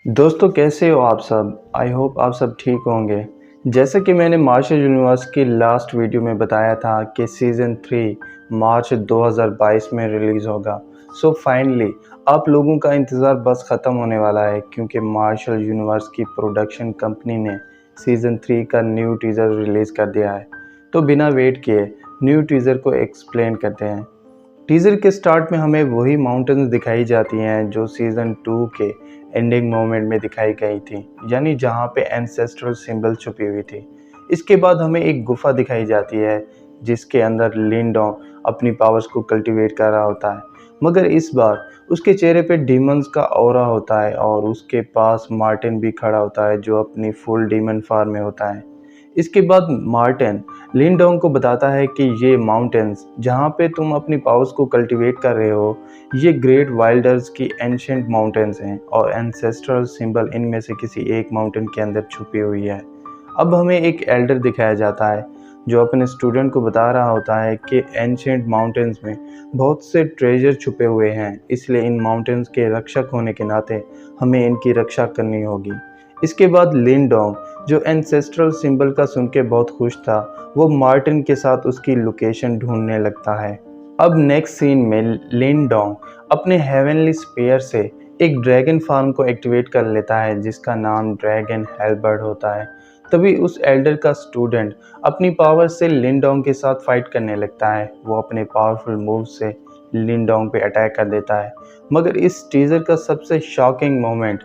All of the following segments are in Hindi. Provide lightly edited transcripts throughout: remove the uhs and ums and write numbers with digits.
दोस्तों कैसे हो आप सब। आई होप आप सब ठीक होंगे। जैसे कि मैंने मार्शल यूनिवर्स की लास्ट वीडियो में बताया था कि सीज़न 3 मार्च 2022 में रिलीज़ होगा। सो फाइनली आप लोगों का इंतज़ार बस ख़त्म होने वाला है, क्योंकि मार्शल यूनिवर्स की प्रोडक्शन कंपनी ने सीज़न 3 का न्यू टीज़र रिलीज़ कर दिया है। तो बिना वेट किए न्यू टीज़र को एक्सप्लेन करते हैं। टीज़र के स्टार्ट में हमें वही माउंटेन्स दिखाई जाती हैं जो सीज़न 2 के एंडिंग मोमेंट में दिखाई गई थी, यानी जहां पे एंसेस्ट्रल सिंबल छुपी हुई थी। इसके बाद हमें एक गुफा दिखाई जाती है जिसके अंदर लिंडोंग अपनी पावर्स को कल्टीवेट कर रहा होता है, मगर इस बार उसके चेहरे पे डीमंस का ऑरा होता है और उसके पास मार्टिन भी खड़ा होता है जो अपनी फुल डीमन फॉर्म में होता है। इसके बाद मार्टिन लिनडोंग को बताता है कि ये माउंटेन्स जहाँ पे तुम अपनी पावर्स को कल्टीवेट कर रहे हो, ये ग्रेट वाइल्डर्स की एंशिएंट माउंटेन्स हैं और एंसेस्ट्रल सिंबल इनमें से किसी एक माउंटेन के अंदर छुपी हुई है। अब हमें एक एल्डर दिखाया जाता है जो अपने स्टूडेंट को बता रहा होता है कि एंशिएंट माउंटेन्स में बहुत से ट्रेजर छुपे हुए हैं, इसलिए इन माउंटेन्स के रक्षक होने के नाते हमें इनकी रक्षा करनी होगी। इसके बाद लिनडोंग जो एंसेस्ट्रल सिंबल का सुन के बहुत खुश था, वो मार्टिन के साथ उसकी लोकेशन ढूंढने लगता है। अब नेक्स्ट सीन में लिनडोंग अपने हेवनली स्पेयर से एक ड्रैगन फार्म को एक्टिवेट कर लेता है जिसका नाम ड्रैगन हेलबर्ड होता है। तभी उस एल्डर का स्टूडेंट अपनी पावर से लिनडोंग के साथ फाइट करने लगता है। वो अपने पावरफुल मूव से लिनडोंग पे अटैक कर देता है, मगर इस टीजर का सबसे शॉकिंग मोमेंट,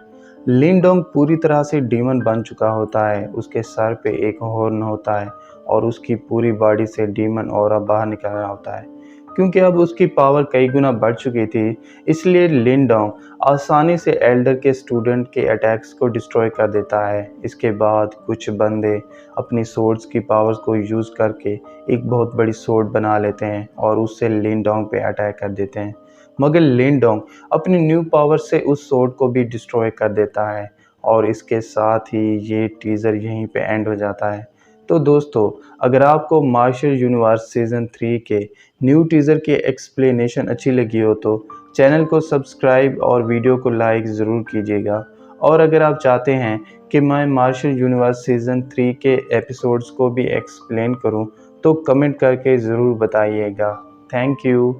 लिनडोंग पूरी तरह से डीमन बन चुका होता है। उसके सर पे एक हॉर्न होता है और उसकी पूरी बॉडी से डीमन ऑरा बाहर निकल रहा होता है। क्योंकि अब उसकी पावर कई गुना बढ़ चुकी थी, इसलिए लिनडोंग आसानी से एल्डर के स्टूडेंट के अटैक्स को डिस्ट्रॉय कर देता है। इसके बाद कुछ बंदे अपनी सोर्ड्स की पावर्स को यूज़ करके एक बहुत बड़ी सोर्ड बना लेते हैं और उससे लिनडोंग पे अटैक कर देते हैं, मगर लिनडोंग अपनी न्यू पावर से उस सोर्ड को भी डिस्ट्रॉय कर देता है। और इसके साथ ही ये टीज़र यहीं पे एंड हो जाता है। तो दोस्तों, अगर आपको मार्शल यूनिवर्स सीज़न 3 के न्यू टीज़र की एक्सप्लेनेशन अच्छी लगी हो तो चैनल को सब्सक्राइब और वीडियो को लाइक ज़रूर कीजिएगा। और अगर आप चाहते हैं कि मैं मार्शल यूनिवर्स सीज़न 3 के एपिसोड्स को भी एक्सप्लेन करूं, तो कमेंट करके ज़रूर बताइएगा। Thank you.